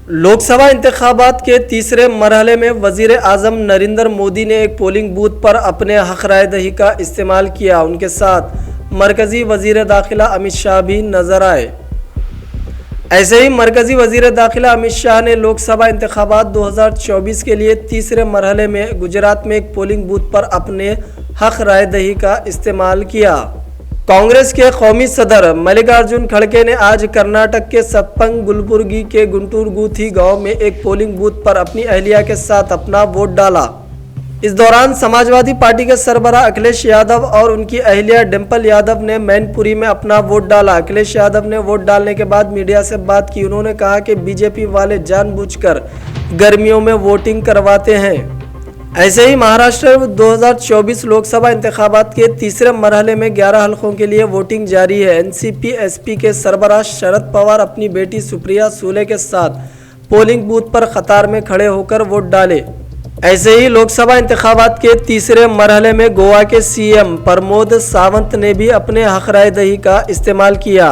लोकसभा इंतखाबात के तीसरे मरहले में वजीर आजम नरेंद्र मोदी ने एक पोलिंग बूथ पर अपने हक राय दही का इस्तेमाल किया। उनके साथ मरकजी वजीर दाखिला अमित शाह भी नजर आए। ऐसे ही मरकजी वजीर दाखिला अमित शाह ने लोकसभा इंतखाबात 2024 के लिए तीसरे मरहले में गुजरात में एक पोलिंग बूथ पर अपने हक राय दही का इस्तेमाल किया। कांग्रेस के कौमी सदर मल्लिकार्जुन खड़गे ने आज कर्नाटक के सत्तंग गुलबुर्गी के गुंटूरगुथी गांव में एक पोलिंग बूथ पर अपनी अहलिया के साथ अपना वोट डाला। इस दौरान समाजवादी पार्टी के सरबराह अखिलेश यादव और उनकी अहलिया डिंपल यादव ने मैनपुरी में अपना वोट डाला। अखिलेश यादव ने वोट डालने के बाद मीडिया से बात की। उन्होंने कहा कि बीजेपी वाले जानबूझकर गर्मियों में वोटिंग करवाते हैं। ऐसे ही महाराष्ट्र 2024 लोकसभा इंतखाबात के तीसरे मरहले में 11 हलकों के लिए वोटिंग जारी है। एनसीपी एसपी के सरबराह शरद पवार अपनी बेटी सुप्रिया सुले के साथ पोलिंग बूथ पर कतार में खड़े होकर वोट डाले। ऐसे ही लोकसभा इंतखाबात के तीसरे मरहले में गोवा के सीएम प्रमोद सावंत ने भी अपने हक राय दही का इस्तेमाल किया।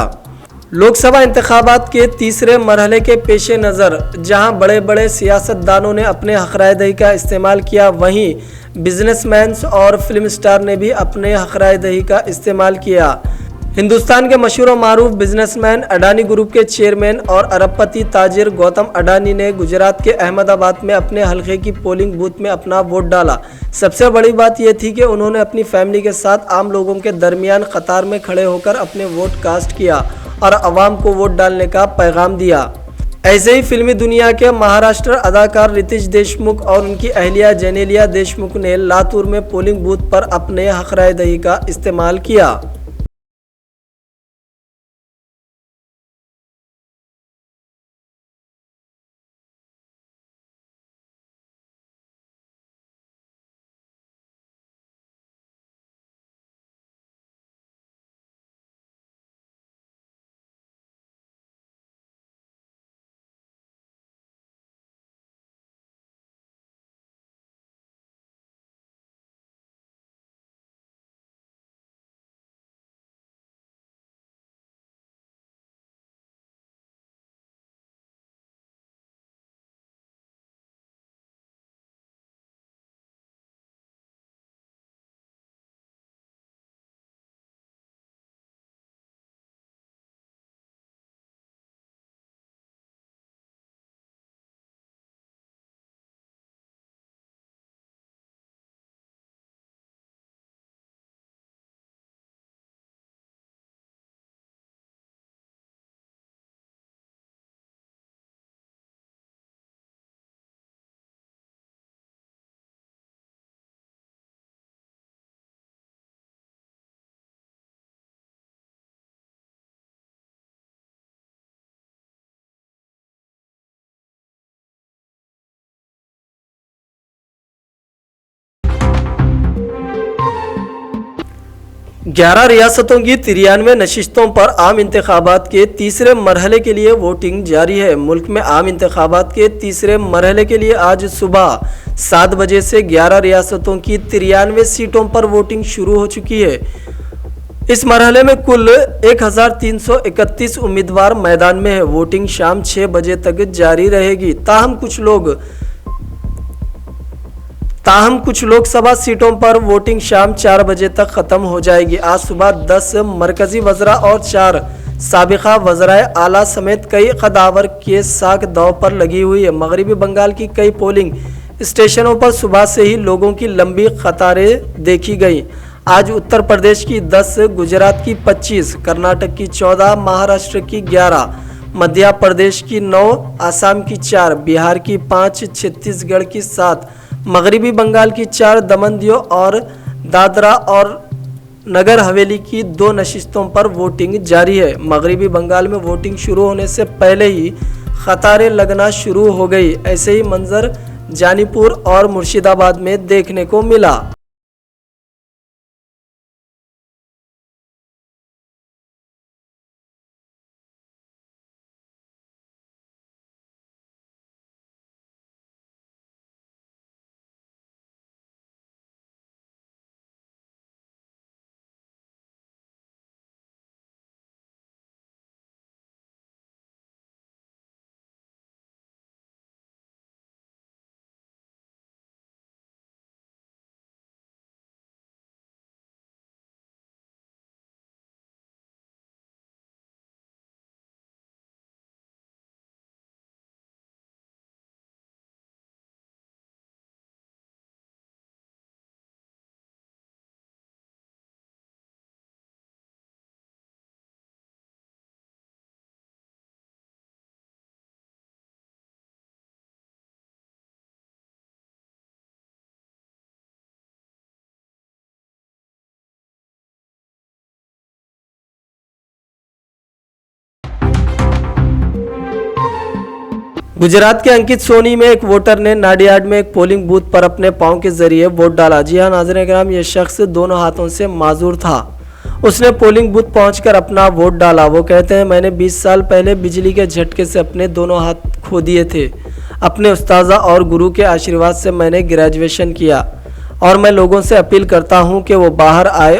लोकसभा इंतखाबात के तीसरे मरहले के पेश नज़र जहां बड़े बड़े सियासतदानों ने अपने हक राय दही का इस्तेमाल किया, वहीं बिजनेसमैन और फिल्म स्टार ने भी अपने हक राय दही का इस्तेमाल किया। हिंदुस्तान के मशहूर और मारूफ बिजनेसमैन अडानी ग्रुप के चेयरमैन और अरबपति ताजिर गौतम अडानी ने गुजरात के अहमदाबाद में अपने हलके की पोलिंग बूथ में अपना वोट डाला। सबसे बड़ी बात यह थी कि उन्होंने अपनी फैमिली के साथ आम लोगों के दरमियान कतार में खड़े होकर अपने वोट कास्ट किया और अवाम को वोट डालने का पैगाम दिया। ऐसे ही फिल्मी दुनिया के महाराष्ट्र अदाकार रितेश देशमुख और उनकी अहलिया जेनेलिया देशमुख ने लातूर में पोलिंग बूथ पर अपने हक राय दही का इस्तेमाल किया। ग्यारह रियासतों की 93 नशिस्तों पर आम इंतखाबात के तीसरे मरहले के लिए वोटिंग जारी है। मुल्क में आम इंतखाबात के तीसरे मरहले के लिए आज सुबह 7 बजे से 11 रियासतों की 93 सीटों पर वोटिंग शुरू हो चुकी है। इस मरहले में कुल 1331 उम्मीदवार मैदान में है। वोटिंग शाम 6 बजे तक जारी रहेगी। ताहम कुछ लोकसभा सीटों पर वोटिंग शाम 4 बजे तक खत्म हो जाएगी। आज सुबह 10 मरकजी वज़रा और 4 साबिका वज़राए आला समेत कई कदावर के साख दांव पर लगी हुई है। मगरबी बंगाल की कई पोलिंग स्टेशनों पर सुबह से ही लोगों की लंबी कतारें देखी गई। आज उत्तर प्रदेश की 10, गुजरात की 25, कर्नाटक की 14, महाराष्ट्र की 11, मध्य प्रदेश की 9, आसाम की 4, बिहार की 5, छत्तीसगढ़ की 7, मगरबी बंगाल की 4, दमन दीव और दादरा और नगर हवेली की 2 नशिस्तों पर वोटिंग जारी है। मगरबी बंगाल में वोटिंग शुरू होने से पहले ही कतारें लगना शुरू हो गई। ऐसे ही मंजर जानीपुर और मुर्शिदाबाद में देखने को मिला। गुजरात के अंकित सोनी में एक वोटर ने नाडियाड में एक पोलिंग बूथ पर अपने पांव के जरिए वोट डाला। जी हां नाज़रीन किराम, ये शख्स दोनों हाथों से माजूर था। उसने पोलिंग बूथ पहुंचकर अपना वोट डाला। वो कहते हैं, मैंने 20 साल पहले बिजली के झटके से अपने दोनों हाथ खो दिए थे। अपने उस्ताजा और गुरु के आशीर्वाद से मैंने ग्रेजुएशन किया और मैं लोगों से अपील करता हूं कि वो बाहर आए।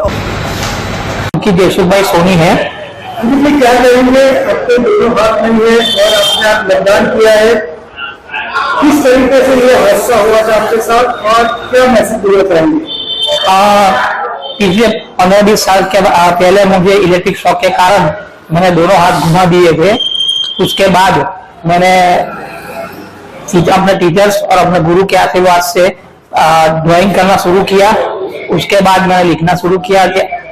कि देशुख भाई सोनी है। क्या कहेंगे, अपने दोनों हाथ में है और अपने आप मतदान किया है, किस तरीके से ये हादसा हुआ था आपके साथ और क्या मैसेज दिया करेंगे? पिछले 15-20 साल के पहले मुझे इलेक्ट्रिक शॉक के कारण मैंने दोनों हाथ घुमा दिए थे। उसके बाद मैंने अपने टीचर्स और अपने गुरु के आशीर्वाद से ड्राइंग करना शुरू किया। उसके बाद मैंने लिखना शुरू किया।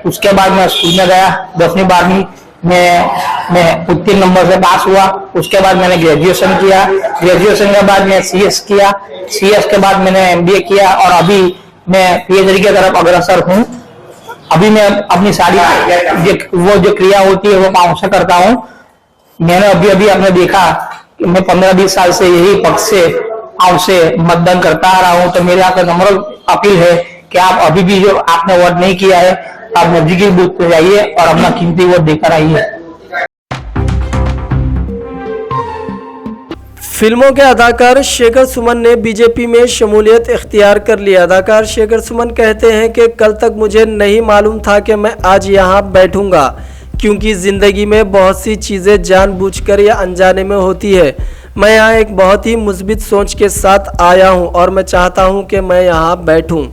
उसके बाद मैं स्कूल में गया, 10वीं 12वीं में मैं उत्तीर्ण नंबर से पास हुआ। उसके बाद मैंने ग्रेजुएशन किया। ग्रेजुएशन के बाद मैं सीएस किया। सीएस के बाद मैंने एमबीए किया और अभी मैं पीएचडी की तरफ अग्रसर हूँ। अभी मैं अपनी सारी वो जो क्रिया होती है वो पाँव से करता हूँ। मैंने अभी आपने देखा कि मैं 15-20 साल से यही पक्ष से पाँव से मतदान करता आ रहा हूँ। तो मेरे आपसे नम्र अपील है कि आप अभी भी जो आपने वोट नहीं किया है, आप नजदीकी बूथ पे जाइए और अपना कीमती वोट देकर आइए। फिल्मों के अदाकार शेखर सुमन ने बीजेपी में शमूलियत इख्तियार कर ली। अदाकार शेखर सुमन कहते हैं कि कल तक मुझे नहीं मालूम था कि मैं आज यहाँ बैठूंगा, क्योंकि ज़िंदगी में बहुत सी चीज़ें जानबूझकर या अनजाने में होती है। मैं यहाँ एक बहुत ही मुस्बित सोच के साथ आया हूँ और मैं चाहता हूँ कि मैं यहाँ बैठूँ।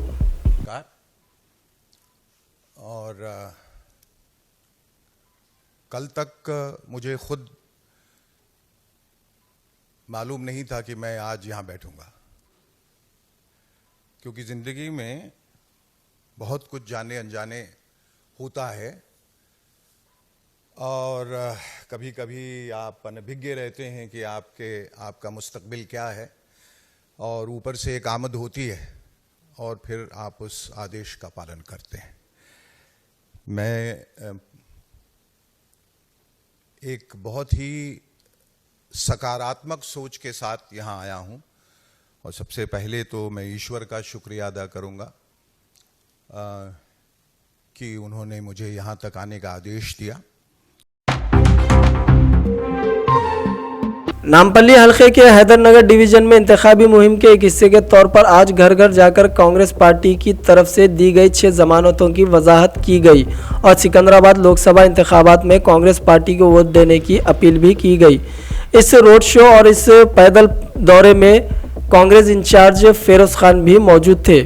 और कल तक मुझे खुद मालूम नहीं था कि मैं आज यहाँ बैठूंगा, क्योंकि ज़िंदगी में बहुत कुछ जाने अनजाने होता है और कभी कभी आप अनभिज्ञ रहते हैं कि आपका मुस्तकबिल क्या है, और ऊपर से एक आमद होती है और फिर आप उस आदेश का पालन करते हैं। मैं एक बहुत ही सकारात्मक सोच के साथ यहाँ आया हूँ और सबसे पहले तो मैं ईश्वर का शुक्रिया अदा करूँगा कि उन्होंने मुझे यहाँ तक आने का आदेश दिया। नामपल्ली हल्के के हैदरनगर डिवीजन में इंतखाबी मुहिम के एक हिस्से के तौर पर आज घर घर जाकर कांग्रेस पार्टी की तरफ से दी गई 6 जमानतों की वजाहत की गई और सिकंदराबाद लोकसभा इंतखाबात में कांग्रेस पार्टी को वोट देने की अपील भी की गई। इस रोड शो और इस पैदल दौरे में कांग्रेस इंचार्ज फेरोज खान भी मौजूद थे।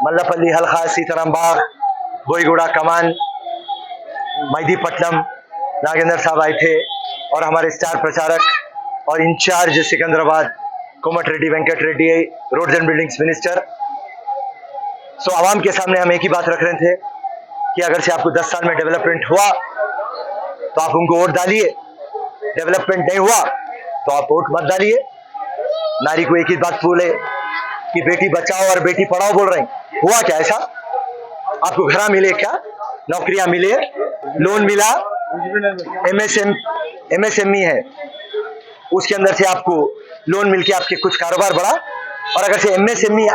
मल्लापल्ली हल्का, सीताराम बाग, बोईगुड़ा कमान, मैदीपट्टनम नागेंद्र साहब आए थे और हमारे स्टार प्रचारक और incharge Secunderabad Komatireddy Venkat Reddy, roads and buildings minister. So आवाम के सामने हम एक ही बात रख रहे थे कि अगर से आपको 10 साल में डेवलपमेंट हुआ तो आप उनको वोट डालिए, डेवलपमेंट नहीं हुआ तो आप वोट मत डालिए। नारी को एक ही बात बोले कि बेटी बचाओ और बेटी पढ़ाओ बोल रहे हैं, हुआ क्या ऐसा? आपको घर मिले क्या, नौकरियां मिले, लोन मिला, MSME है उसके अंदर से आपको लोन मिलके आपके कुछ कारोबार बढ़ा। और अगर से MSME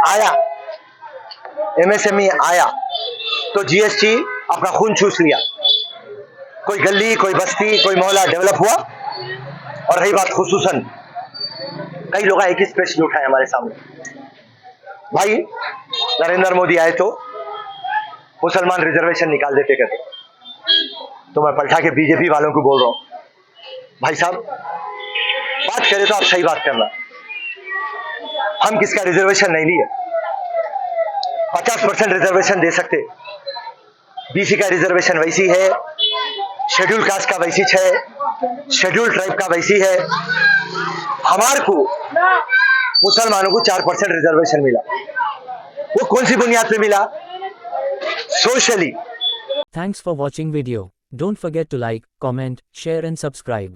आया तो GST अपना खून चूस लिया, कोई गली, कोई बस्ती, कोई मोहल्ला डेवलप हुआ। और रही बात खुसूसन, कई लोग एक ही प्रश्न उठाए हमारे सामने, भाई नरेंद्र मोदी आए तो मुसलमान रिजर्वेशन निकाल देते कहते। तो मैं पलटा के बीजेपी वालों को बोल रहा हूं, भाई साहब बात करें तो आप सही बात करना। हम किसका रिजर्वेशन नहीं लिए, 50% रिजर्वेशन दे सकते। BC का रिजर्वेशन वैसी है, शेड्यूल कास्ट का वैसी है, शेड्यूल ट्राइब का वैसी है। हमारे को मुसलमानों को 4% रिजर्वेशन मिला, वो कौन सी बुनियाद पे मिला? Socially. Thanks for watching video. Don't forget to like, comment, share and subscribe.